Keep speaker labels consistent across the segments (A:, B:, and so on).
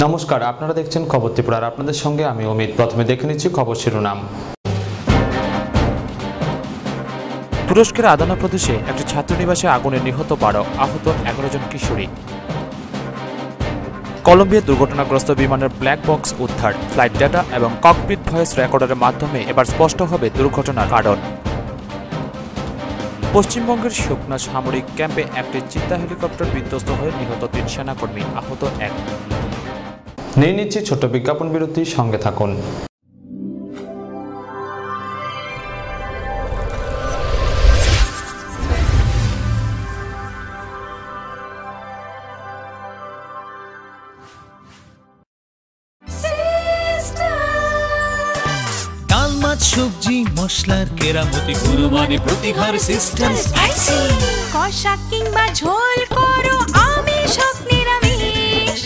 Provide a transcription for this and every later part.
A: নমস্কার, আপনারা দেখছেন খবর ত্রিপুরা আর আপনাদের সঙ্গে আমি অমিত। প্রথমে দেখে নিচ্ছি খবর শিরোনাম। তুরস্কের আদানা প্রদেশে একটি ছাত্রনিবাসে আগুনে নিহত 12, আহত 11 জন কিশোরী। কলম্বিয়ার দুর্ঘটনাগ্রস্ত বিমানের ব্ল্যাক বক্স উদ্ধার, ফ্লাইট ডেটা এবং ককপিট ভয়েস রেকর্ডারের মাধ্যমে এবার স্পষ্ট হবে দুর্ঘটনার কারণ। পশ্চিমবঙ্গের শুকনা সামরিক ক্যাম্পে একটি চিতা হেলিকপ্টার বিধ্বস্ত হয়ে নিহত 3 সেনাকর্মী, আহত 1। নিয়ে নিচ্ছি ছোট্ট বিজ্ঞাপন বিরতি, সঙ্গে থাকুন।
B: সবজি মশলার কেরামতি গুরুমানে প্রতিঘর সিস্টেম স্পাইসি
C: কষা কিংবা ঝোল করো আমিষ হোক নিরামিষ,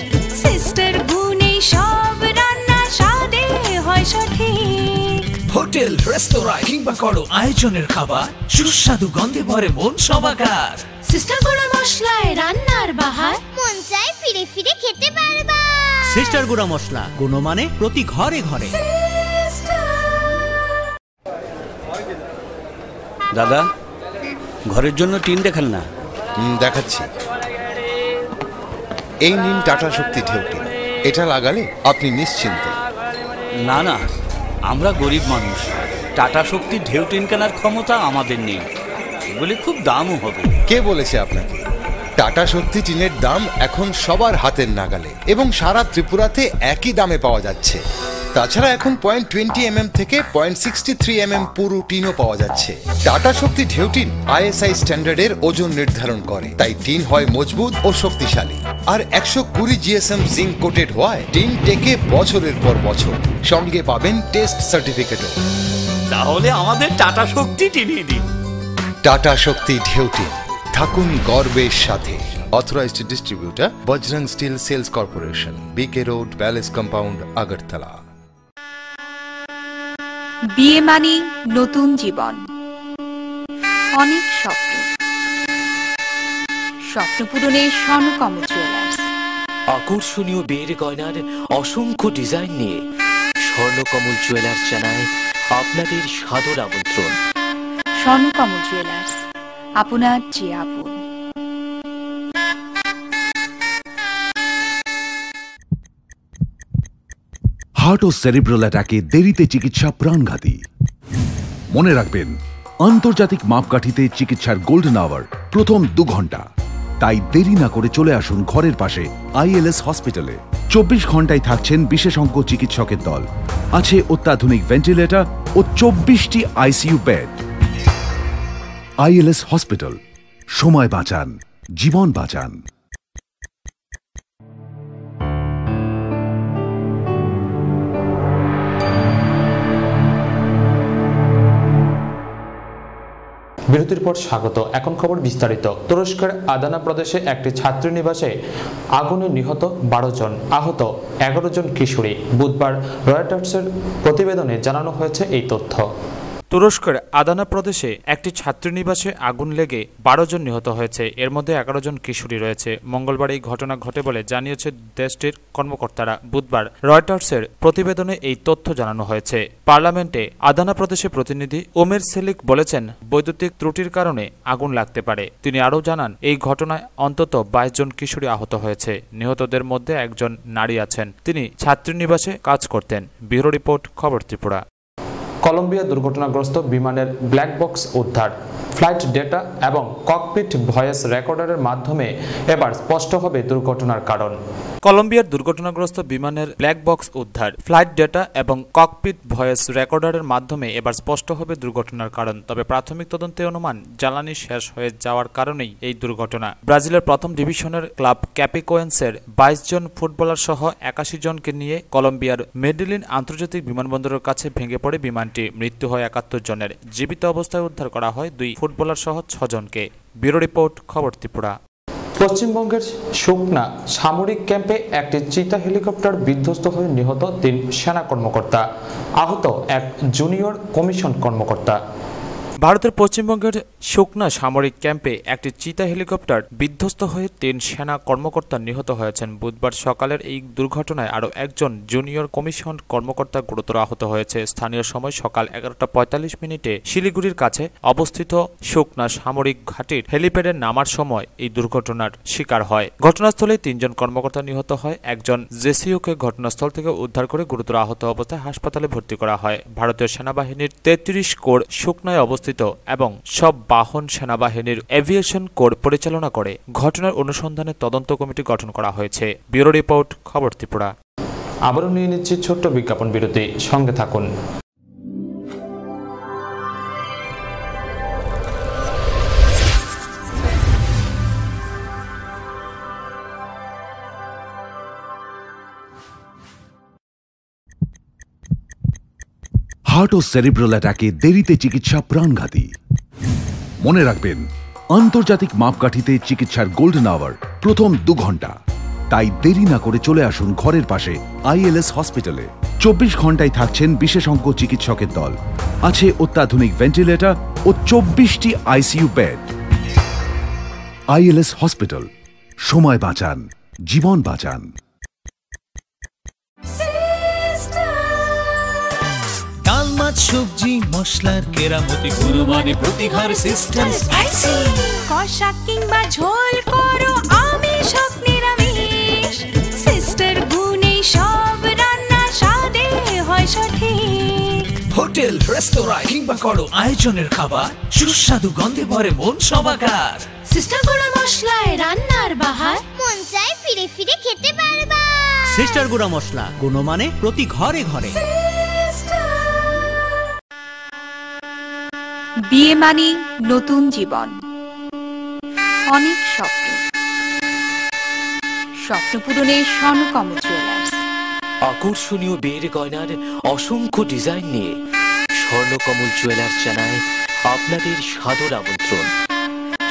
C: সিস্টার গুনে সব রান্না স্বাদে হয় সঠিক।
B: হোটেল রেস্তোরাঁ কিংবা করো আয়োজনের খাবার, সুস্বাদু গন্ধে ভরে মন সবাকার।
C: সিস্টার গুঁড়া মশলায় রান্নার বাহার,
D: মন চাই ফিরে ফিরে খেতে পারবা।
E: সিস্টার গুঁড়া মশলা, গুণমানে প্রতি ঘরে ঘরে।
F: দাদা, ঘরের জন্য টিন দেখান না।
G: দেখাচ্ছি। এই নিন টাটা শক্তি ঢেউ টিন। এটা লাগালে আপনি নিশ্চিন্ত।
F: না না, আমরা গরিব মানুষ, টাটা শক্তির ঢেউ টিন কেনার ক্ষমতা আমাদের নেই। এগুলি খুব দামও হবে।
G: কে বলেছে আপনাকে? টাটা শক্তি টিনের দাম এখন সবার হাতের নাগালে এবং সারা ত্রিপুরাতে একই দামে পাওয়া যাচ্ছে। তাছাড়া এখন 0.20 থেকে 0.63 পুরো টিনও পাওয়া যাচ্ছে। টাটা শক্তি ঢেউ টিন ISI স্ট্যান্ডার্ডের ওজন নির্ধারণ করে, তাই টিন হয় মজবুত ও শক্তিশালী। আর 120 GSM জিঙ্ক কোটেড হওয়ায় টিন টেকে বছরের পর বছর। সঙ্গে পাবেন টেস্ট সার্টিফিকেটও।
F: তাহলে আমাদের টাটা শক্তি টিনিয়ে দিন।
G: টাটা শক্তি ঢেউ টিন, থাকুন গর্বের সাথে। Authorised distributor Bajrang steel sales corporation, BK road, palace compound, Agartala.
C: বিয়ে মানে নতুন জীবন, অনেক স্বপ্ন। স্বপ্ন পূরণে স্বর্ণকমল জুয়েলার্স।
H: আকর্ষণীয় বিয়ের গয়নার অসংখ্য ডিজাইন নিয়ে স্বর্ণকমল জুয়েলার্স জানায় আপনাদের সাদর আমন্ত্রণ।
C: স্বর্ণকমল জুয়েলার্স, আপনার যে আপন।
I: হার্ট ও সেরিব্রাল অ্যাটাকে দেরিতে চিকিৎসা প্রাণঘাতী। মনে রাখবেন, আন্তর্জাতিক মাপকাঠিতে চিকিৎসার গোল্ডেন আওয়ার প্রথম 2 ঘন্টা। তাই দেরি না করে চলে আসুন ঘরের পাশে ILS হসপিটালে। 24 ঘন্টায় থাকছেন বিশেষজ্ঞ চিকিৎসকের দল। আছে অত্যাধুনিক ভেন্টিলেটর ও 24টি ICU বেড। ILS হসপিটাল, সময় বাঁচান, জীবন বাঁচান।
A: বিরতির পর স্বাগত। এখন খবর বিস্তারিত। তুরস্কের আদানা প্রদেশে একটি ছাত্রীনিবাসে আগুনে নিহত 12 জন, আহত 11 জন কিশোরী। বুধবার রয়টার্সের প্রতিবেদনে জানানো হয়েছে এই তথ্য। তুরস্কের আদানা প্রদেশে একটি ছাত্রীনিবাসে আগুন লেগে 12 জন নিহত হয়েছে, এর মধ্যে 11 জন কিশোরী রয়েছে। মঙ্গলবার এই ঘটনা ঘটে বলে জানিয়েছে দেশটির কর্মকর্তারা। বুধবার রয়টার্সের প্রতিবেদনে এই তথ্য জানানো হয়েছে। পার্লামেন্টে আদানা প্রদেশের প্রতিনিধি ওমের সেলিক বলেছেন, বৈদ্যুতিক ত্রুটির কারণে আগুন লাগতে পারে। তিনি আরও জানান, এই ঘটনায় অন্তত 22 জন কিশোরী আহত হয়েছে। নিহতদের মধ্যে একজন নারী আছেন, তিনি ছাত্রীনিবাসে কাজ করতেন। ব্যুরো রিপোর্ট, খবর ত্রিপুরা। কলম্বিয়া দুর্ঘটনাগ্রস্ত বিমানের ব্ল্যাক বক্স উদ্ধার, ফ্লাইট ডেটা এবং ককপিট ভয়েস রেকর্ডারের মাধ্যমে এবার স্পষ্ট হবে দুর্ঘটনার কারণ। কলম্বিয়ার দুর্ঘটনাগ্রস্ত বিমানের ব্ল্যাক বক্স উদ্ধার, ফ্লাইট ডেটা এবং ককপিট ভয়েস রেকর্ডারের মাধ্যমে এবার স্পষ্ট হবে দুর্ঘটনার কারণ। তবে প্রাথমিক তদন্তে অনুমান জ্বালানি শেষ হয়ে যাওয়ার কারণেই এই দুর্ঘটনা। ব্রাজিলের প্রথম ডিভিশনের ক্লাব ক্যাপিকোয়েন্সের 22 জন ফুটবলার সহ 81 জনকে নিয়ে কলম্বিয়ার মেডেলিন আন্তর্জাতিক বিমানবন্দরের কাছে ভেঙে পড়ে বিমানটি। মৃত্যু হয় 71 জনের। জীবিত অবস্থায় উদ্ধার করা হয় 2 ফুটবলার সহ 6 জনকে। ব্যুরো রিপোর্ট, খবর ত্রিপুরা। পশ্চিমবঙ্গের শুকনা সামরিক ক্যাম্পে একটি চিতা হেলিকপ্টার বিধ্বস্ত হয়ে নিহত 3 সেনা কর্মকর্তা, আহত 1 জুনিয়র কমিশন কর্মকর্তা। ভারতের পশ্চিমবঙ্গের সুকনা সামরিক ক্যাম্পে একটি চিতা হেলিকপ্টার বিধ্বস্ত হয়ে ৩ সেনা কর্মকর্তা নিহত হয়েছেন। বুধবার সকালের এই দুর্ঘটনায় আরও একজন জুনিয়র কমিশন কর্মকর্তা গুরুতর আহত হয়েছে। স্থানীয় সময় সকাল 11:45 শিলিগুড়ির কাছে অবস্থিত সুকনা সামরিক ঘাঁটির হেলিপ্যাডে নামার সময় এই দুর্ঘটনার শিকার হয়। ঘটনাস্থলে ৩ জন কর্মকর্তা নিহত হয়। একজন জেসিওকে ঘটনাস্থল থেকে উদ্ধার করে গুরুতর আহত অবস্থায় হাসপাতালে ভর্তি করা হয়। ভারতীয় সেনাবাহিনীর 33 কোর সুকনায় অবস্থিত এবং সব বাহন সেনাবাহিনীর এভিয়েশন কোর পরিচালনা করে। ঘটনার অনুসন্ধানে তদন্ত কমিটি গঠন করা হয়েছে। ব্যুরো রিপোর্ট, খবর ত্রিপুরা। আবারও নিয়ে নিচ্ছি ছোট্ট বিজ্ঞাপন বিরতি, সঙ্গে থাকুন।
I: হার্ট ও সেরিব্রাল অ্যাটাকে দেরিতে চিকিৎসা প্রাণঘাতী। মনে রাখবেন, আন্তর্জাতিক মাপকাঠিতে চিকিৎসার গোল্ডেন আওয়ার প্রথম 2 ঘন্টা। তাই দেরি না করে চলে আসুন ঘরের পাশে ILS হসপিটালে। 24 ঘন্টায় থাকছেন বিশেষজ্ঞ চিকিৎসকের দল। আছে অত্যাধুনিক ভেন্টিলেটর ও 24টি ICU বেড। ILS হসপিটাল, সময় বাঁচান, জীবন বাঁচান।
B: ডাল মাছ সবজি মশলার কেরামতি কুরবানি প্রতি ঘর সিস্টেম স্পাইসি।
C: কষা কিংবা ঝোল করো আমিষ হোক নিরামিষ, সিস্টার গুণে সব রান্না স্বাদে হয় সঠিক।
B: হোটেল রেস্তোরাঁ কিংবা করো আয়োজনের খাবার, সুস্বাদু গন্ধে ভরে মন সবাকার।
D: সিস্টার গুঁড়া মশলায় রান্নার বাহার, মন চাই ফিরে ফিরে খেতে পারবা।
E: সিস্টার গুঁড়া মশলা, গুণমানে প্রতি ঘরে ঘরে।
C: বিয়ে মানে নতুন জীবন, অনেক স্বপ্ন। স্বপ্ন পূরণে স্বর্ণকমল জুয়েলার্স।
H: আকর্ষণীয় বিয়ের গয়নার অসংখ্য ডিজাইন নিয়ে স্বর্ণকমল জুয়েলার্স জানায় আপনাদের সাদর আমন্ত্রণ।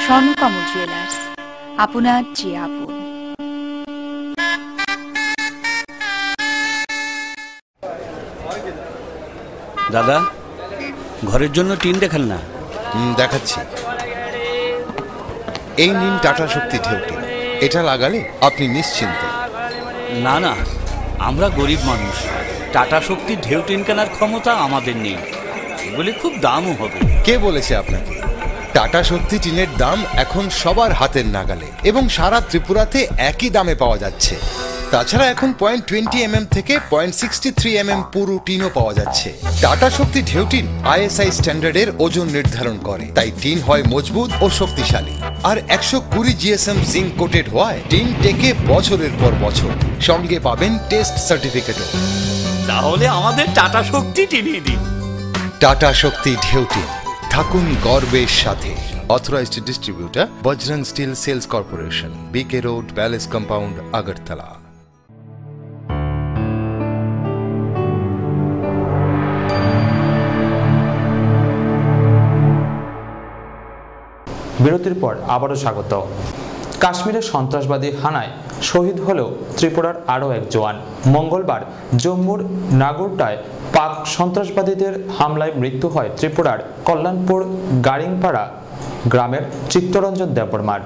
C: স্বর্ণকমল জুয়েলার্স, আপনার যে আপন।
F: দাদা, ঘরের জন্য টিন দেখান না।
G: দেখাচ্ছি। এই নিন টাটা শক্তি ঢেউটি। এটা লাগালে আপনি নিশ্চিন্ত।
F: না না, আমরা গরিব মানুষ, টাটা শক্তির ঢেউ টিন কেনার ক্ষমতা আমাদের নেই। এগুলি খুব দামও হবে।
G: কে বলেছে আপনাকে? টাটা শক্তি টিনের দাম এখন সবার হাতের নাগালে এবং সারা ত্রিপুরাতে একই দামে পাওয়া যাচ্ছে। তাছাড়া এখন 0.20 থেকে 0.63 পুরো টিনও পাওয়া যাচ্ছে। টাটা শক্তি ঢেউ টিন ISI স্ট্যান্ডার্ডের ওজন নির্ধারণ করে, তাই টিন হয় মজবুত ও শক্তিশালী। আর 120 GSM জিঙ্ক কোটেড হওয়ায় টিন টেকে বছরের পর বছর। সঙ্গে পাবেন টেস্ট সার্টিফিকেটও।
F: তাহলে আমাদের টাটা শক্তি টিনিয়ে দিন।
G: টাটা শক্তি ঢেউ টিন, থাকুন গর্বের সাথে। Authorised distributor Bajrang steel sales corporation, BK road, palace compound, Agartala.
A: বিরতির পর আবারও স্বাগত। কাশ্মীরের সন্ত্রাসবাদী হানায় শহীদ হলেও ত্রিপুরার আরও এক জওয়ান। মঙ্গলবার জম্মুর নাগরটায় পাক সন্ত্রাসবাদীদের হামলায় মৃত্যু হয় ত্রিপুরার কল্যাণপুর গাড়িংপাড়া গ্রামের চিত্তরঞ্জন দেববর্মার।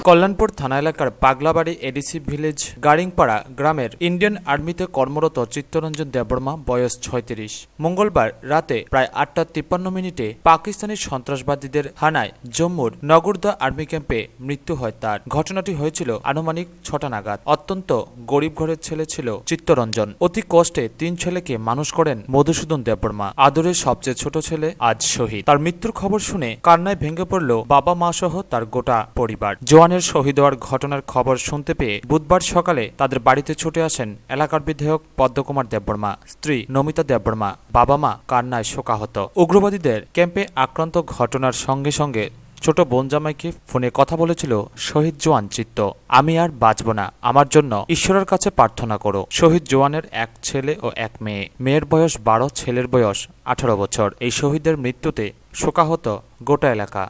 A: কল্যাণপুর থানা এলাকার পাগলাবাড়ি এডিসি ভিলেজ গাড়িংপাড়া গ্রামের ইন্ডিয়ান আর্মিতে কর্মরত চিত্তরঞ্জন দেববর্মা, বয়স 36। মঙ্গলবার রাতে প্রায় 8:53 পাকিস্তানি সন্ত্রাসবাদীদের হানায় জম্মুর নগরদা আর্মি ক্যাম্পে মৃত্যু হয় তার। ঘটনাটি হয়েছিল আনুমানিক 6টা নাগাদ। অত্যন্ত গরিব ঘরের ছেলে ছিল চিত্তরঞ্জন। অতি কষ্টে 3 ছেলেকে মানুষ করেন মধুসূদন দেববর্মা। আদরের সবচেয়ে ছোট ছেলে আজ শহীদ। তার মৃত্যুর খবর শুনে কান্নায় ভেঙে পড়ল বাবা মা সহ তার গোটা পরিবার। জওয়ানের শহীদ হওয়ার ঘটনার খবর শুনতে পেয়ে বুধবার সকালে তাদের বাড়িতে ছুটে আসেন এলাকার বিধায়ক পদ্মকুমার দেববর্মা, স্ত্রী নমিতা দেববর্মা। বাবা মা কান্নায় শোকাহত। উগ্রবাদীদের ক্যাম্পে আক্রান্ত ঘটনার সঙ্গে সঙ্গে ছোট বোন জামাইকে ফোনে কথা বলেছিল শহীদ জওয়ান চিত্ত। আমি আর বাঁচব না, আমার জন্য ঈশ্বরের কাছে প্রার্থনা করো। শহীদ জওয়ানের 1 ছেলে ও 1 মেয়ে। মেয়ের বয়স 12, ছেলের বয়স 18 বছর। এই শহীদের মৃত্যুতে শোকাহত গোটা এলাকা।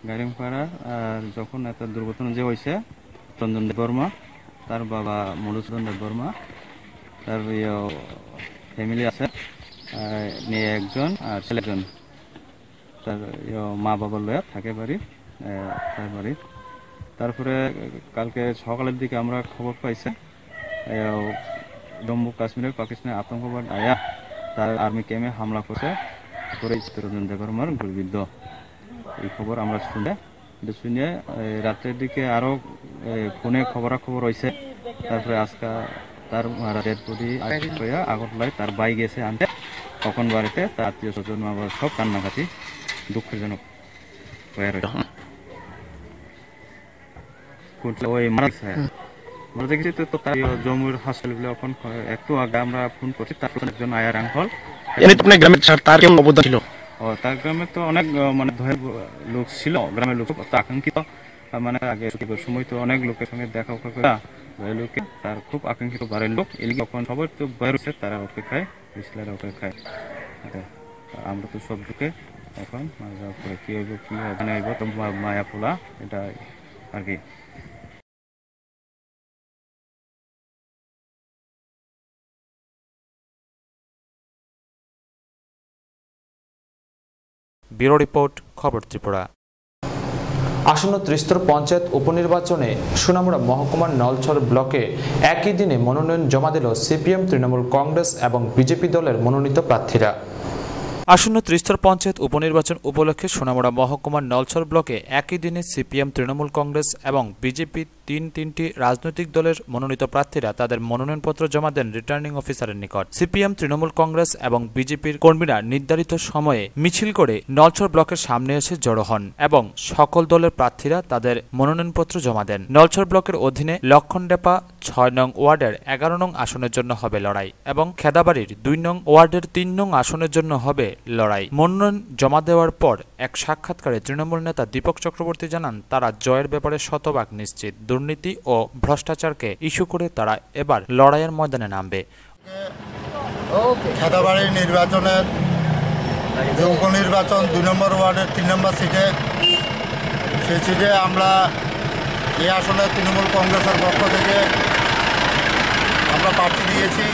J: গাড়িংপাড়া আর যখন একটা দুর্ঘটনা যে হয়েছে, রঞ্জন দেববর্মা, তার বাবা মধুসূদন দেববর্মা, তার ফ্যামিলি আছে, মেয়ে একজন আর ছেলে একজন। তার মা বাবার লয়া থাকে বাড়ি তার বাড়ি। তারপরে কালকে সকালের দিকে আমরা খবর পাইছে জম্মু কাশ্মীরের পাকিস্তানের আতঙ্কবাদ আয়া তার আর্মি ক্যাম্পে হামলা করছে করে চিত্তরঞ্জন দেববর্মার গুলিবিদ্ধ। এই খবর আমরা শুনে রাত্রের দিকে আরো ফোনে খবরাখবর হয়েছে। তারপরে আজকে তার ডেড বডি আগরতলায় তার বাই গেছে আনতে, তখন বাড়িতে তার আত্মীয় স্বজন আবার সব কান্নাকাটি দুঃখজনক হয়ে রয়েছে। ওই মারা গেছে তো তার জম্মুর হসপিটালে এখন একটু আগে আমরা ফোন করছি, তারপর একজন আয়ার আঙ্কল গ্রামের তার কেমন অবদান ছিল। তার গ্রামে তো অনেক মানে ধরের লোক ছিল, গ্রামের লোক আকাঙ্ক্ষিত, মানে আগে সময় তো অনেক লোকের সঙ্গে দেখা লোকে তার খুব আকাঙ্ক্ষিত বাড়ির লোক এলিগে এখন সবাই তো বেরোচ্ছে, তারা অপেক্ষায় রিসলার অপেক্ষায়। আমরা তো সব ঢুকে এখন কি হইব কি হবে হইব তো মায়া পোলা এটা আর কি।
A: ব্যুরো রিপোর্ট, খবর ত্রিপুরা। আসন্ন ত্রিস্তর পঞ্চায়েত উপনির্বাচনে সোনামুড়া মহকুমার নলছর ব্লকে একই দিনে মনোনয়ন জমা দিল সিপিএম, তৃণমূল কংগ্রেস এবং বিজেপি দলের মনোনীত প্রার্থীরা। আসন্ন ত্রিস্তর পঞ্চায়েত উপনির্বাচন উপলক্ষে সোনামুড়া মহকুমার নলছর ব্লকে একই দিনে সিপিএম, তৃণমূল কংগ্রেস এবং বিজেপি তিনটি রাজনৈতিক দলের মনোনীত প্রার্থীরা তাদের মনোনয়নপত্র জমা দেন রিটার্নিং অফিসারের নিকট। সিপিএম, তৃণমূল কংগ্রেস এবং বিজেপির কর্মীরা নির্ধারিত সময়ে মিছিল করে নলছর ব্লকের সামনে এসে জড়ো হন এবং সকল দলের প্রার্থীরা তাদের মনোনয়নপত্র জমা দেন। নলছর ব্লকের অধীনে লক্ষণডেপা ৬ নং ওয়ার্ডের ১১ নং আসনের জন্য হবে লড়াই এবং খেদাবাড়ির ২ নং ওয়ার্ডের ৩ নং আসনের জন্য হবে লড়াই। মনোনয়ন জমা দেওয়ার পর এক সাক্ষাৎকারে তৃণমূল নেতা দীপক চক্রবর্তী জানান, তারা জয়ের ব্যাপারে শতভাগ নিশ্চিত। দুর্নীতি ও ভ্রষ্টাচারকে ইস্যু করে তারা এবার লড়াইয়ের ময়দানে নামবে।
K: খেদাবাড়ির নির্বাচনের যে উপনির্বাচন ২ নম্বর ওয়ার্ডের ৩ নম্বর সিটে, সেই সিটে আমরা এই আসনে তৃণমূল কংগ্রেসের পক্ষ থেকে আমরা প্রার্থী দিয়েছি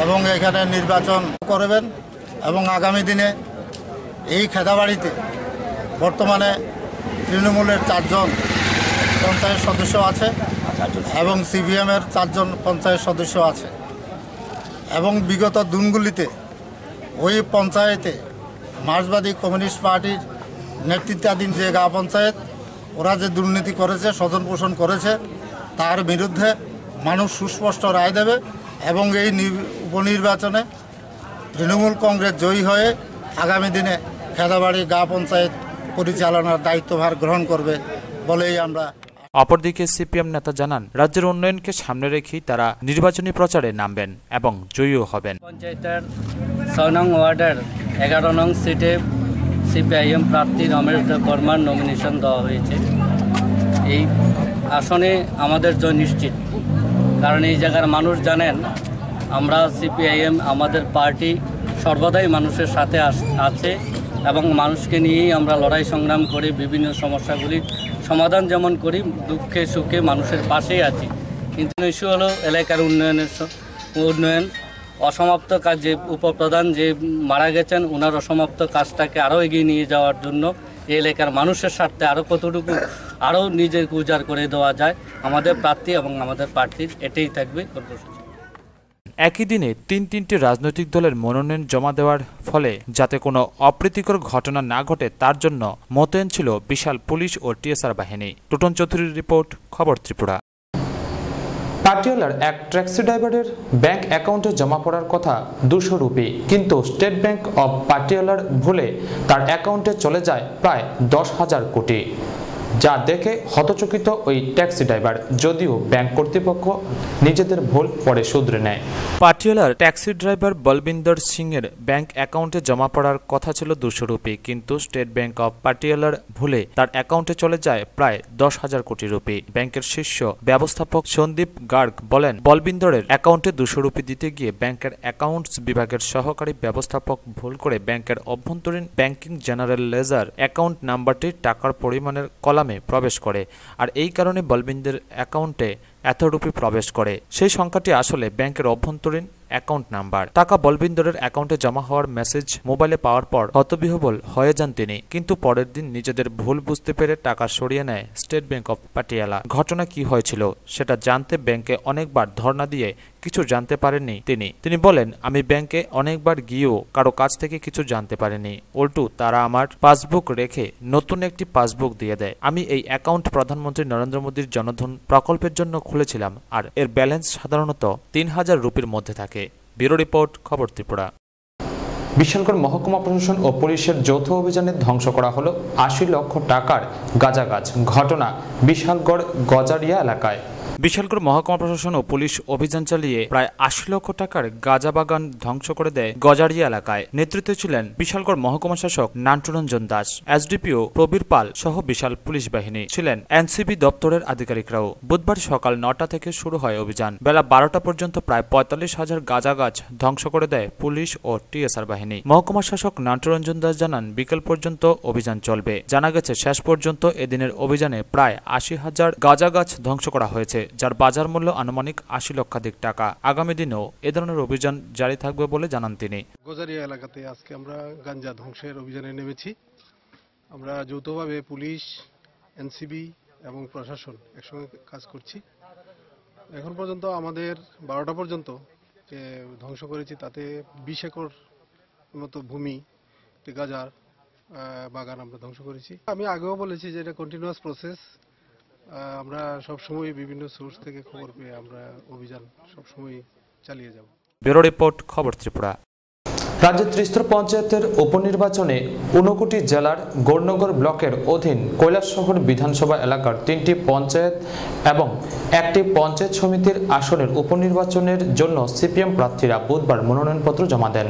K: এবং এখানে নির্বাচন করবেন এবং আগামী দিনে এই খেদাবাড়িতে বর্তমানে তৃণমূলের ৪ জন পঞ্চায়েত সদস্য আছে এবং সিপিএমের ৪ জন পঞ্চায়েত সদস্য আছে এবং বিগত দিনগুলিতে ওই পঞ্চায়েতে মার্ক্সবাদী কমিউনিস্ট পার্টির নেতৃত্বাধীন যে গা পঞ্চায়েত, ওরা যে দুর্নীতি করেছে, স্বজন পোষণ করেছে, তার বিরুদ্ধে মানুষ সুস্পষ্ট রায় দেবে এবং এই উপনির্বাচনে তৃণমূল কংগ্রেস জয়ী হয়ে আগামী দিনে খেদাবাড়ি গা পঞ্চায়েত পরিচালনার দায়িত্বভার গ্রহণ করবে বলেই আমরা।
A: অপরদিকে সিপিএম নেতা জানান, রাজ্যের উন্নয়নকে সামনে রেখেই তারা নির্বাচনী প্রচারে নামবেন এবং জয়ীও হবেন।
L: পঞ্চায়েতের ৬ নং ওয়ার্ডের ১১ নং সিটে সিপিআইএম প্রার্থী রমেশ দেববর্মার নমিনেশন দেওয়া হয়েছে। এই আসনে আমাদের জয় নিশ্চিত, কারণ এই জায়গার মানুষ জানেন আমরা সিপিআইএম, আমাদের পার্টি সর্বদাই মানুষের সাথে আছে এবং মানুষকে নিয়েই আমরা লড়াই সংগ্রাম করি। বিভিন্ন সমস্যাগুলির সমাধান যেমন করি, দুঃখে সুখে মানুষের পাশেই আছি। কিন্তু ইস্যু হলো এলাকার উন্নয়ন অসমাপ্ত কাজ। যে উপপ্রধান যে মারা গেছেন, ওনার অসমাপ্ত কাজটাকে আরও এগিয়ে নিয়ে যাওয়ার জন্য এই এলাকার মানুষের স্বার্থে আরও কতটুকু আরও নিজেকে উজাড় করে দেওয়া যায় আমাদের প্রার্থী এবং আমাদের প্রার্থীর এটাই থাকবে কর্মসূচি।
A: একই দিনে তিনটি রাজনৈতিক দলের মনোনয়ন জমা দেওয়ার ফলে যাতে কোনো অপ্রীতিকর ঘটনা না ঘটে তার জন্য মোতায়েন ছিল বিশাল পুলিশ ও টিএসআর বাহিনী। টুটন চৌধুরীর রিপোর্ট, খবর ত্রিপুরা। পাটিয়ালার এক ট্যাক্সি ড্রাইভারের ব্যাংক অ্যাকাউন্টে জমা পড়ার কথা 200 রুপি, কিন্তু স্টেট ব্যাংক অব পাটিয়ালার ভুলে তার অ্যাকাউন্টে চলে যায় প্রায় 10,000 কোটি, যা দেখে হতচকিত ওই ট্যাক্সি ড্রাইভার। যদিও ব্যাংক কর্তৃপক্ষ নিজেদের ভুল পরে শুধরে নেয়। পাটিয়ালার ট্যাক্সি ড্রাইভার বলবিন্দর সিং এর ব্যাংক অ্যাকাউন্টে জমা পড়ার কথা ছিল 200 রুপি, কিন্তু স্টেট ব্যাংক অব পাটিয়ালার ভুলে তার অ্যাকাউন্টে চলে যায় প্রায় 10,000 কোটি রুপি। ব্যাংকের শীর্ষ ব্যবস্থাপক সন্দীপ গার্গ বলেন, বলবিন্দরের অ্যাকাউন্টে 200 রুপি দিতে গিয়ে ব্যাংকের অ্যাকাউন্টস বিভাগের সহকারী ব্যবস্থাপক ভুল করে ব্যাংকের অভ্যন্তরীণ ব্যাংকিং জেনারেল লেজার অ্যাকাউন্ট নাম্বারটি টাকার পরিমাণের কলামে প্রবেশ করে, আর এই কারণে বলবিন্দের অ্যাকাউন্টে এত রুপি প্রবেশ করে। সেই সংখ্যাটি আসলে ব্যাংকের অভ্যন্তরীণ অ্যাকাউন্ট নাম্বার। টাকা বলবিন্দরের অ্যাকাউন্টে জমা হওয়ার মেসেজ মোবাইলে পাওয়ার পর হতবিহ্বল হয়ে যান তিনি, কিন্তু পরের দিন নিজেদের ভুল বুঝতে পেরে টাকা সরিয়ে নেয় স্টেট ব্যাংক অফ পাটিয়ালা। ঘটনা কি হয়েছিল সেটা জানতে ব্যাংকে অনেকবার ধর্ণা দিয়ে কিছু জানতে পারেননি তিনি বলেন, আমি ব্যাংকে অনেকবার গিয়েও কারো কাছ থেকে কিছু জানতে পারিনি, উল্টো তারা আমার পাসবুক রেখে নতুন একটি পাসবুক দিয়ে দেয়। আমি এই অ্যাকাউন্ট প্রধানমন্ত্রী নরেন্দ্র মোদীর জনধন প্রকল্পের জন্য খুলেছিলাম, আর এর ব্যালেন্স সাধারণত 3000 রুপির মধ্যে থাকে। ব্যুরো রিপোর্ট, খবর ত্রিপুরা। বিশালগড় মহকুমা প্রশাসন ও পুলিশের যৌথ অভিযানে ধ্বংস করা হলো 80 লক্ষ টাকার গাঁজা গাছ। ঘটনা বিশালগড় গজারিয়া এলাকায়। বিশালগড় মহকুমা প্রশাসন ও পুলিশ অভিযান চালিয়ে প্রায় 80 লক্ষ টাকার গাঁজা বাগান ধ্বংস করে দেয় গজারিয়া এলাকায়। নেতৃত্বে ছিলেন বিশালগড় মহকুমা শাসক নান্টুরঞ্জন দাস, এসডিপিও প্রবীর পাল সহ বিশাল পুলিশ বাহিনী, ছিলেন এনসিবি দপ্তরের আধিকারিকরাও। বুধবার সকাল 9টা থেকে শুরু হয় অভিযান। বেলা 12টা পর্যন্ত প্রায় 45,000 গাঁজা গাছ ধ্বংস করে দেয় পুলিশ ও টিএসআর বাহিনী। মহকুমা শাসক নান্টুরঞ্জন দাস জানান, বিকেল পর্যন্ত অভিযান চলবে। জানা গেছে শেষ পর্যন্ত এদিনের অভিযানে প্রায় 80,000 গাঁজা গাছ ধ্বংস করা হয়েছে, যার বাজার মূল্য আনুমানিক 80 লক্ষাধিক টাকা। আগামী দিনেও এ ধরনের অভিযান জারি থাকবে বলে জানান তিনি।
M: গজারিয়া এলাকাতে আজকে আমরা গাঞ্জা ধ্বংসের অভিযানে নেমেছি। আমরা যৌথভাবে পুলিশ, এনসিবি এবং প্রশাসন একসঙ্গে কাজ করছি। এখন পর্যন্ত আমাদের 12টা পর্যন্ত যে ধ্বংস করেছি তাতে 20 একর মতো ভূমি গাঁজার বাগান আমরা ধ্বংস করেছি। আমি আগেও বলেছি যে এটা কন্টিনিউয়াস প্রসেস। আমরা সবসময় বিভিন্ন সোর্স থেকে খবর পেয়ে আমরা অভিযান সবসময় চালিয়ে যাব।
A: ব্যুরো রিপোর্ট, খবর ত্রিপুরা। রাজ্যের ত্রিস্তর পঞ্চায়েতের উপনির্বাচনে ঊনকোটি জেলার গৌরনগর ব্লকের অধীন কৈলাসহর বিধানসভা এলাকার 3টি পঞ্চায়েত এবং একটি পঞ্চায়েত সমিতির আসনের উপনির্বাচনের জন্য সিপিএম প্রার্থীরা বুধবার মনোনয়নপত্র জমা দেন।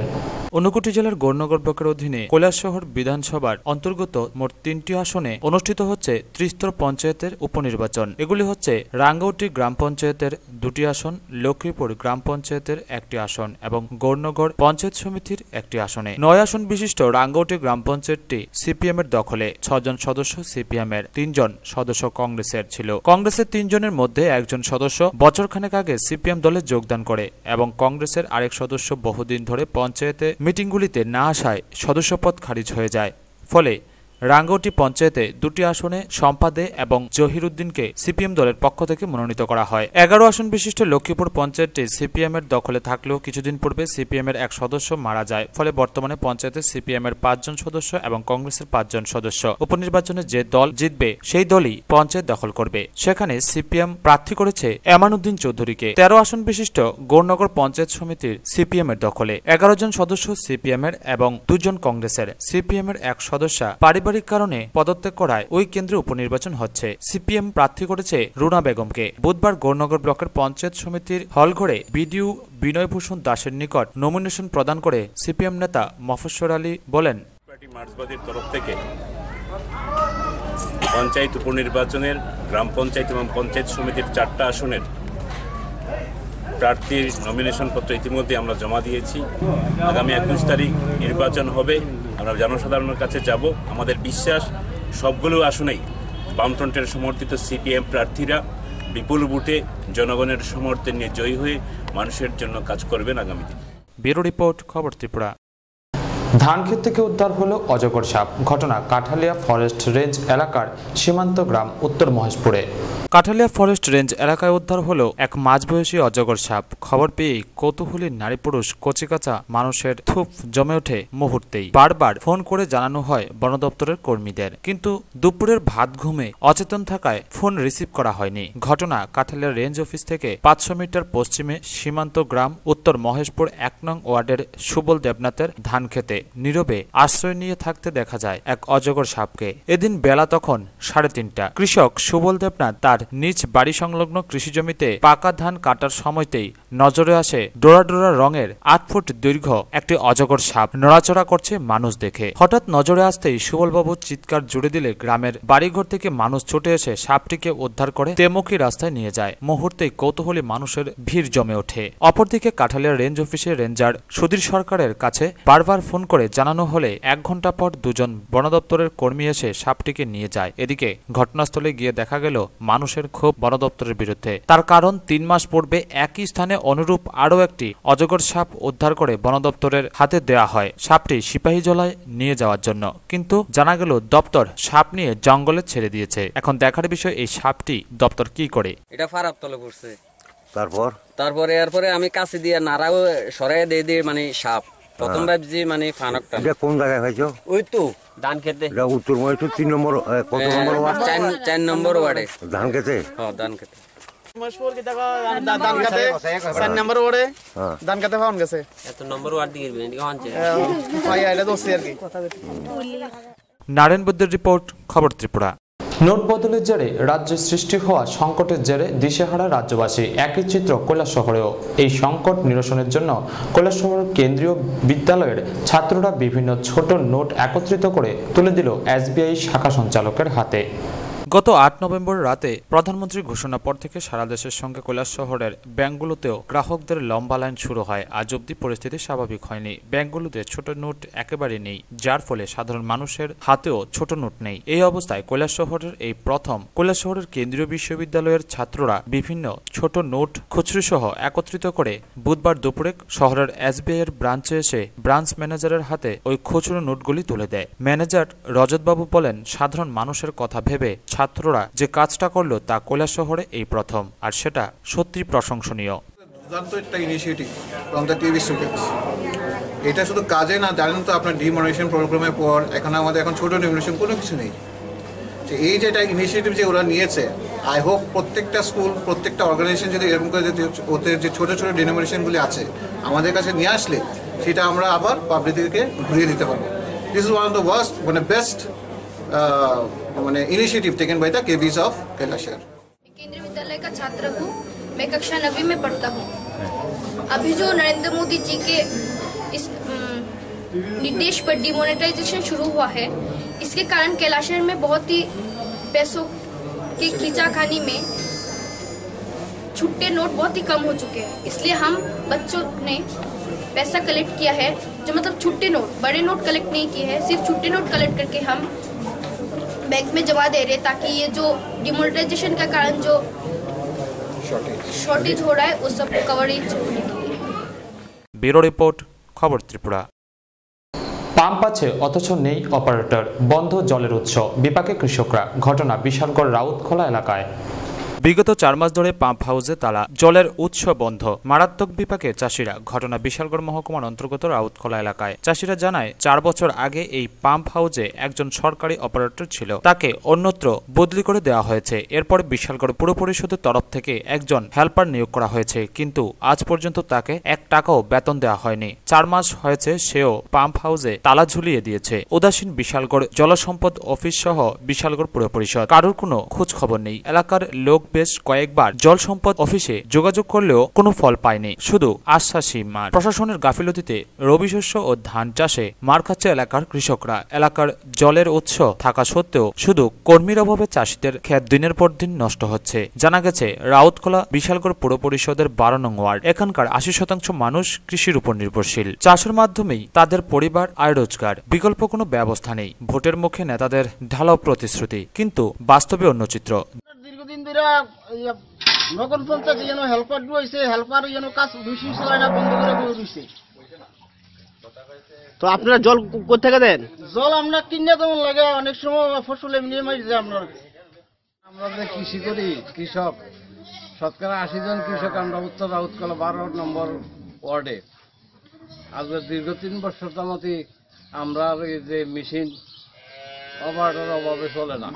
A: ঊনকোটি জেলার গৌরনগর ব্লকের অধীনে কৈলাসহর বিধানসভার অন্তর্গত মোট 3টি আসনে অনুষ্ঠিত হচ্ছে ত্রিস্তর পঞ্চায়েতের উপনির্বাচন। এগুলি হচ্ছে রাঙ্গাউটি গ্রাম পঞ্চায়েতের 2টি আসন, লক্ষ্মীপুর গ্রাম পঞ্চায়েতের 1টি আসন এবং গৌরনগর পঞ্চায়েত সমিতির 1টি আসনে। 9 আসন বিশিষ্ট রাঙ্গাউটি গ্রাম পঞ্চায়েতটি সিপিএম এর দখলে। 6 জন সদস্য সিপিএম এর, 3 জন সদস্য কংগ্রেসের ছিল। কংগ্রেসের 3 জনের মধ্যে একজন সদস্য বছরখানেক আগে সিপিএম দলে যোগদান করে এবং কংগ্রেসের আরেক সদস্য বহুদিন ধরে পঞ্চায়েতে মিটিংগুলিতে না আসায় সদস্যপদ খারিজ হয়ে যায়। ফলে রাঙ্গাউটি পঞ্চায়েতে 2টি আসনে শম্পা দে এবং জহির উদ্দিনকে সিপিএম দলের পক্ষ থেকে মনোনীত করা হয়। 11 আসন বিশিষ্ট লক্ষ্মীপুর পঞ্চায়েতটি সিপিএম এর দখলে থাকলেও কিছুদিন পূর্বে সিপিএম এর এক সদস্য মারা যায়। ফলে বর্তমানে পঞ্চায়েতে সিপিএম এর 5 জন সদস্য এবং কংগ্রেসের 5 জন সদস্য। উপনির্বাচনে যে দল জিতবে সেই দলই পঞ্চায়েত দখল করবে। সেখানে সিপিএম প্রার্থী করেছে এমানউদ্দিন চৌধুরীকে। 13 আসন বিশিষ্ট গৌরনগর পঞ্চায়েত সমিতির সিপিএম এর দখলে। 11 জন সদস্য সিপিএম এর এবং 2 জন কংগ্রেসের। সিপিএম এর এক সদস্য পারিবারিক কারণে পদত্যাগ করায় ওই কেন্দ্রে উপনির্বাচন হচ্ছে। সিপিএম প্রার্থী করেছে রুনা বেগমকে। বুধবার গৌরনগর ব্লকের পঞ্চায়েত সমিতির হলঘরে বিডিও বিনয়ভূষণ দাসের নিকট নমিনেশন প্রদান করে সিপিএম নেতা মফস্বর আলী বলেন,
N: মার্ক্সবাদীর তরফ থেকে পঞ্চায়েত উপনির্বাচনের গ্রাম পঞ্চায়েত এবং পঞ্চায়েত সমিতির 4টা আসনের প্রার্থীর নমিনেশন পত্র ইতিমধ্যে আমরা জমা দিয়েছি। আগামী 21 তারিখ নির্বাচন হবে। আমরা জনসাধারণের কাছে যাব। আমাদের বিশ্বাস সবগুলো আসনেই বামফ্রন্টের সমর্থিত সিপিএম প্রার্থীরা বিপুল ভোটে জনগণের সমর্থন নিয়ে জয়ী হয়ে মানুষের জন্য কাজ করবেন আগামীতে।
A: ব্যুরো রিপোর্ট, খবর ত্রিপুরা। ধানক্ষেত থেকে উদ্ধার হলো অজগর সাপ। ঘটনা কাঠালিয়া ফরেস্ট রেঞ্জ এলাকার সীমান্ত গ্রাম উত্তর মহেশপুরে। কাঠালিয়া ফরেস্ট রেঞ্জ এলাকায় উদ্ধার হলো এক মাঝবয়সী অজগর সাপ। খবর পেয়ে কৌতূহলী নারী পুরুষ কচিকাঁচা মানুষের থুপ জমে ওঠে মুহূর্তেই। বারবার ফোন করে জানানো হয় বন দপ্তরের কর্মীদের, কিন্তু দুপুরের ভাত ঘুমে অচেতন থাকায় ফোন রিসিভ করা হয়নি। ঘটনা কাঠালিয়া রেঞ্জ অফিস থেকে 500 মিটার পশ্চিমে সীমান্ত গ্রাম উত্তর মহেশপুর 1 নং ওয়ার্ডের সুবল দেবনাথের ধানক্ষেতে নীরবে আশ্রয় নিয়ে থাকতে দেখা যায় এক অজগর সাপকে। এদিন বেলা তখন 3:30। কৃষক সুবল দেবনাথ তার নিজ বাড়ি সংলগ্ন কৃষি জমিতে পাকা ধান কাটার সময়তেই নজরে আসে ডোরা ডোরা রঙের 8 ফুট দীর্ঘ একটি অজগর সাপ নড়াচড়া করছে মানুষ দেখে। হঠাৎ নজরে আসতেই সুবলবাবু চিৎকার জুড়ে দিলে গ্রামের বাড়িঘর থেকে মানুষ ছুটে এসে সাপটিকে উদ্ধার করে তেমুখী রাস্তায় নিয়ে যায়। মুহূর্তেই কৌতূহলী মানুষের ভিড় জমে ওঠে। অপরদিকে কাঠালিয়া রেঞ্জ অফিসে রেঞ্জার সুধীর সরকারের কাছে বারবার ফোন করে জানানো হলে 1 ঘন্টা পর 2 জন বন দপ্তরের কর্মী এসে সাপটিকে নিয়ে যায়। এদিকে ঘটনাস্থলে গিয়ে দেখা গেল মানুষ মানুষের ক্ষোভ বন দপ্তরের বিরুদ্ধে। তার কারণ 3 মাস পূর্বে একই স্থানে অনুরূপ আরও একটি অজগর সাপ উদ্ধার করে বন দপ্তরের হাতে দেওয়া হয় সাপটি সিপাহীজলায় নিয়ে যাওয়ার জন্য, কিন্তু জানা গেল দপ্তর সাপ নিয়ে জঙ্গলে ছেড়ে দিয়েছে। এখন দেখার বিষয় এই সাপটি দপ্তর কি করে।
L: এটা ফারাপ তলে পড়ছে,
O: তারপরে
L: এরপরে আমি কাছে দিয়ে নাড়াও সরাই দিয়ে মানে সাপ প্রথম ভাবছি মানে ফানকটা।
O: এটা কোন জায়গায় হয়েছে?
L: ওই তো ধান খেতে।
O: এটা উত্তর মহেশপুর 3 নম্বর কত নম্বর ওয়ার্ড?
L: 4 নম্বর ওয়ার্ডে।
O: ধান খেতে?
L: হ্যাঁ ধান খেতে।
P: মহেশপুর কি দেখো ধান খেতে 4 নম্বর ওয়ার্ডে ধান খেতে পাওয়া গেছে।
L: এত নম্বর ওয়ার্ড দিয়ে এদিকে হচ্ছে
P: ভাই এটা দোস্তি আর কি।
A: নারায়ণ বুদ্ধের রিপোর্ট, খবর ত্রিপুরা। নোট বদলের জেরে রাজ্যে সৃষ্টি হওয়া সংকটের জেরে দিশেহারা রাজ্যবাসী। একই চিত্র কৈলাসহরেও। এই সংকট নিরসনের জন্য কৈলাসহর কেন্দ্রীয় বিদ্যালয়ের ছাত্ররা বিভিন্ন ছোট নোট একত্রিত করে তুলে দিল এসবিআই শাখা সঞ্চালকের হাতে। গত 8 নভেম্বর রাতে প্রধানমন্ত্রীর ঘোষণার পর থেকে সারা দেশের সঙ্গে কৈলাসহরের ব্যাংকগুলোতেও গ্রাহকদের লম্বা লাইন শুরু হয়। আজ অব্দি পরিস্থিতি স্বাভাবিক হয়নি। ব্যাংকগুলোতে ছোট নোট একেবারে নেই, যার ফলে সাধারণ মানুষের হাতেও ছোট নোট নেই। এই অবস্থায় কৈলাসহরের এই প্রথম কৈলাসহরের কেন্দ্রীয় বিশ্ববিদ্যালয়ের ছাত্ররা বিভিন্ন ছোট নোট খুচরি সহ একত্রিত করে বুধবার দুপুরে শহরের এসবিআই এর ব্রাঞ্চে এসে ব্রাঞ্চ ম্যানেজারের হাতে ওই খুচরো নোটগুলি তুলে দেয়। ম্যানেজার রজতবাবু বলেন, সাধারণ মানুষের কথা ভেবে ছাত্ররা যে কাজটা করলো তা কৈলাসহরে এই প্রথম, আর সেটা সত্যি প্রশংসনীয়।
Q: একটা initiative from the TV students. এটা শুধু কাজে না, জানেন তো আপনার ডিমনিশন প্রোগ্রামের পর এখানে আমাদের এখন ছোটো ডিমনিশন কোনো কিছু নেই। যে এই যে একটা ইনিশিয়েটিভ যে ওরা নিয়েছে, আই হোপ প্রত্যেকটা স্কুল প্রত্যেকটা অর্গানাইজেশন যদি এরকম করে ওদের যে ছোটো ছোটো ডিনোমিনেশনগুলি আছে আমাদের কাছে নিয়ে আসলে সেটা আমরা আবার পাবলিককে ঘুরিয়ে দিতে পারবো। This is one of the worst মানে বেস্ট मैंने initiative taken by the KVs of Kailashahar.
D: केंद्रीय विद्यालय का छात्र हूँ, मैं कक्षा 9वीं में पढ़ता हूँ। अभी जो नरेंद्र मोदी जी के इस निर्देश पर डिमोनेटाइजेशन शुरू हुआ है, इसके कारण कैलाशहर में बहुत ही पैसों की खींचाखानी में छुट्टे नोट बहुत ही कम हो चुके हैं। इसलिए हम बच्चों ने पैसा कलेक्ट किया है, जो मतलब छुट्टे नोट, बड़े नोट कलेक्ट नहीं किए हैं, सिर्फ छुट्टे नोट कलेक्ट करके हम बैंक में जमा दे रहे, ताकि ये जो डिमोनेटाइजेशन का कारण जो शॉर्टेज हो रहा है उस सब कवरेज होने के लिए।
A: ब्यूरो रिपोर्ट, खबर त्रिपुरा। পাম্প আছে অথচ নেই অপারেটর, বন্ধ জলের উৎস, বিপাকে কৃষকরা। ঘটনা বিশালগড় রাউতখোলা এলাকায়। বিগত 4 মাস ধরে পাম্প হাউসে তালা, জলের উৎস বন্ধ, মারাত্মক বিপাকে চাষিরা। ঘটনা বিশালগড় মহকুমার অন্তর্গত রাউতখোলা এলাকায়। চাষিরা জানায়, 4 বছর আগে এই পাম্প হাউসে একজন সরকারি অপারেটর ছিল, তাকে অন্যত্র বদলি করে দেওয়া হয়েছে। এরপর বিশালগড় পুর পরিষদের তরফ থেকে একজন হেল্পার নিয়োগ করা হয়েছে, কিন্তু আজ পর্যন্ত তাকে 1 টাকাও বেতন দেওয়া হয়নি। 4 মাস হয়েছে সেও পাম্প হাউসে তালা ঝুলিয়ে দিয়েছে। উদাসীন বিশালগড় জলসম্পদ অফিস সহ বিশালগড় পুর পরিষদ। কারোর কোনো খোঁজ খবর নেই। এলাকার লোক বেশ কয়েকবার জল সম্পদ অফিসে যোগাযোগ করলেও কোনো ফল পায়নি, শুধু আশ্বাসী মার। প্রশাসনের গাফিলতিতে রবি শস্য ও ধান চাষে মার খাচ্ছে এলাকার কৃষকরা। এলাকার জলের উৎস থাকা সত্ত্বেও শুধু কর্মীর অভাবে চাষিদের ক্ষেত দিনের পর দিন নষ্ট হচ্ছে। জানা গেছে, রাউতখোলা বিশালগড় পুর পরিষদের 12 নং ওয়ার্ড। এখানকার 80% মানুষ কৃষির উপর নির্ভরশীল। চাষের মাধ্যমেই তাদের পরিবার আয় রোজগার। বিকল্প কোনো ব্যবস্থা নেই। ভোটের মুখে নেতাদের ঢালাও প্রতিশ্রুতি, কিন্তু বাস্তবে অন্য চিত্র।
P: দীর্ঘদিন ধরে নগর পঞ্চায়েত যেন হেল্পার রয়েছে, হেল্পার যেন কাজ বেশি চলাটা বন্ধ করে দিয়েছে।
E: তো আপনারা জল কোথা থেকে দেন?
P: জল আমরা কিনে তেমন লাগে, অনেক সময় ফসল এমনি মারি যায়। আমরা যে কৃষি করি, কৃষক শতকরা 80 জন কৃষক আমরা উত্তর রাউতখোলা 12 নম্বর ওয়ার্ডে। আজ দীর্ঘ 3 বছর যাবতই আমরা এই যে মেশিন অপারেটর অভাবে চলে না,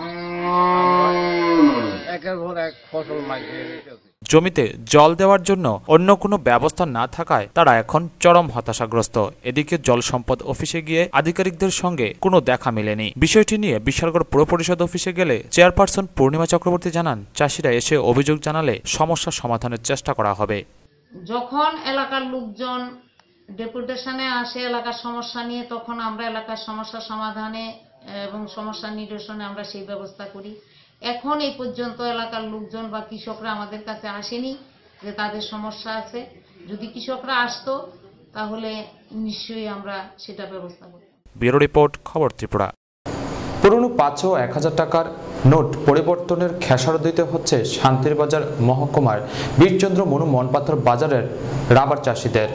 P: একের পর এক ফসল মাইকে।
A: জমিতে জল দেওয়ার জন্য অন্য কোনো ব্যবস্থা না থাকায় তারা এখন চরম হতাশাগ্রস্ত। এদিকে জল সম্পদ অফিসে গিয়ে আধিকারিকদের সঙ্গে কোনো দেখা মেলেনি। বিষয়টি নিয়ে বিশালগড় পুর পরিষদ অফিসে গেলে চেয়ারপারসন পূর্ণিমা চক্রবর্তী জানান, চাষিরা এসে অভিযোগ জানালে সমস্যা সমাধানের চেষ্টা করা হবে।
R: যখন এলাকার লোকজন ডেপুটেশনে আসে এলাকার সমস্যা নিয়ে, তখন আমরা এলাকার সমস্যা সমাধানে এবং সমস্যা নিরসনে আমরা সেই ব্যবস্থা করি। এখন এই পর্যন্ত এলাকার লোকজন বা কৃষকরা আমাদের কাছে আসেনি যে তাদের সমস্যা আছে। যদি কৃষকরা আসতো তাহলে নিশ্চয়ই আমরা সেটা ব্যবস্থা করব।
A: ব্যুরো রিপোর্ট, খবর ত্রিপুরা। পুরনো 500 ও 1000 টাকার নোট পরিবর্তনের খেসারত দিতে হচ্ছে শান্তিরবাজার মহকুমার বীরচন্দ্র মনু মনপাথর বাজারের রাবার চাষিদের।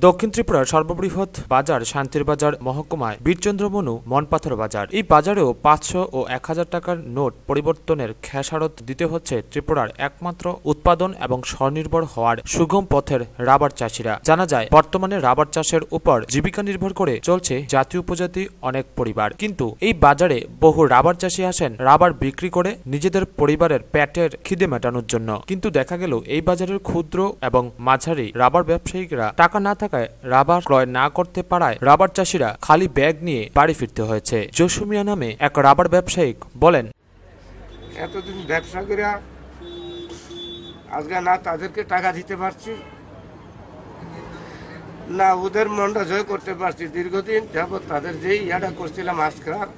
A: দক্ষিণ ত্রিপুরার সর্ববৃহৎ বাজার শান্তিরবাজার মহকুমায় বীরচন্দ্র মনু মনপাথর বাজার। এই বাজারেও 500 ও 1000 টাকার নোট পরিবর্তনের খেসারত দিতে হচ্ছে ত্রিপুরার একমাত্র উৎপাদন এবং স্বনির্ভর হওয়ার সুগম পথের রাবার চাষিরা। জানা যায় বর্তমানে রাবার চাষের উপর জীবিকা নির্ভর করে চলছে জাতীয় উপজাতি অনেক পরিবার, কিন্তু এই বাজারে বহু রাবার চাষি আসেন রাবার বিক্রি করে নিজেদের পরিবারের পেটের খিদে মেটানোর জন্য। কিন্তু দেখা গেল এই বাজারের ক্ষুদ্র এবং মাঝারি রাবার ব্যবসায়ীরা টাকা না থাকায় রাবার ক্রয় না করতে পারায় রাবার চাষিরা খালি ব্যাগ নিয়ে বাড়ি ফিরতে হয়েছে। জসুমিয়া নামে এক রাবার ব্যবসায়ী বলেন,
S: এতদিন ব্যবসা করে আজকে না তাদেরকে টাকা দিতে পারছি, না ওদের মনটা জয় করতে পারছি। দীর্ঘদিন যাবৎ তাদের যেই ইয়াটা করছিলাম আজকাল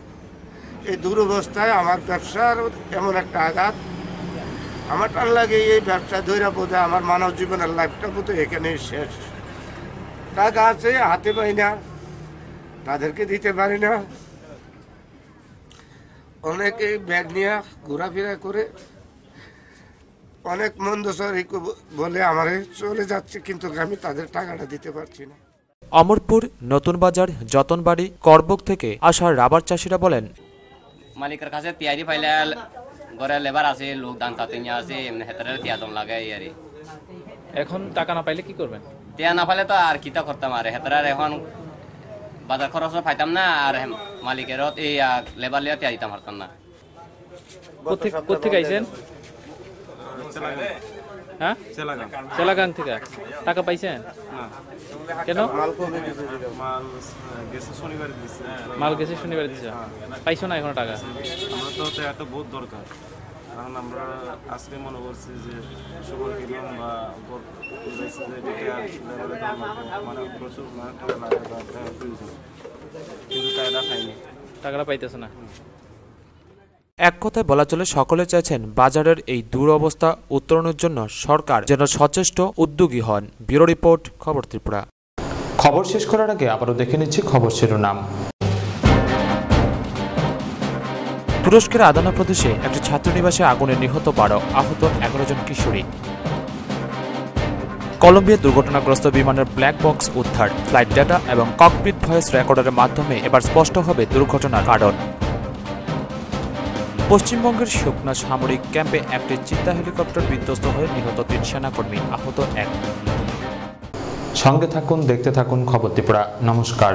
S: এই দুরবস্থায় আমার ব্যবসার এমন একটা আঘাত আমার টান লাগে। এই ব্যবসা ধৈর্য বোধে আমার মানব জীবনের লাইফটা বোধ এখানেই শেষ। টাকা আছে হাতে পাই না, তাদেরকে দিতে পারি না। অনেকে ব্যাগ নিয়ে ঘোরাফেরা করে অনেক মন্দ বলে আমার চলে যাচ্ছে, কিন্তু আমি তাদের টাকাটা দিতে পারছি না।
A: অমরপুর নতুন বাজার যতনবাড়ি করবক থেকে আসা রাবার চাষিরা বলেন,
T: মালিকের কাছে তিয়ারি পাইলে ঘরে লেবার আছে, লোক দান তাতে নিয়ে আছে, এমনি হেতারের তিয়া দম লাগে।
U: এখন টাকা না পাইলে কি করবেন?
T: তিয়া না পাইলে তো আর কিতা করতাম, আর হেতারের এখন বাজার খরচও পাইতাম না, আর মালিকের এই লেবার লিয়া তিয়া দিতাম পারতাম না।
U: কোথেকে আইছেন? হ্যাঁ, চেলাগাং থেকে। টাকা পাইছেন? কেন? মাল গেছে শনিবার দিচ্ছে, পাইছো না এখনো টাকা?
J: আমরা তো এটা বহুত দরকার, কারণ আমরা আজকে মনে করছি যে সকল কিনলাম বা মানে প্রচুর টাকা লাগে, কিন্তু টাকাটা খাইনি,
U: টাকাটা পাইতেছে না।
A: এক কথায় বলা চলে সকলে চাইছেন বাজারের এই দুরবস্থা উত্তরণের জন্য সরকার যেন সচেষ্ট উদ্যোগী হন। ব্যুরো রিপোর্ট, খবর ত্রিপুরা। খবর শেষ করার আগে আবারও দেখে নিচ্ছি খবর শিরোনাম। তুরস্কের আদানা প্রদেশে একটি ছাত্রনিবাসে আগুনে নিহত 12, আহত 11 জন কিশোরী। কলম্বিয়া দুর্ঘটনাগ্রস্ত বিমানের ব্ল্যাক বক্স উদ্ধার, ফ্লাইট ডেটা এবং ককপিট ভয়েস রেকর্ডারের মাধ্যমে এবার স্পষ্ট হবে দুর্ঘটনার কারণ। পশ্চিমবঙ্গের শুকনা সামরিক ক্যাম্পে একটি চিতা হেলিকপ্টার বিধ্বস্ত হয়ে নিহত 3 সেনাকর্মী, আহত 1। সঙ্গে থাকুন, দেখতে থাকুন খবর ত্রিপুরা। নমস্কার।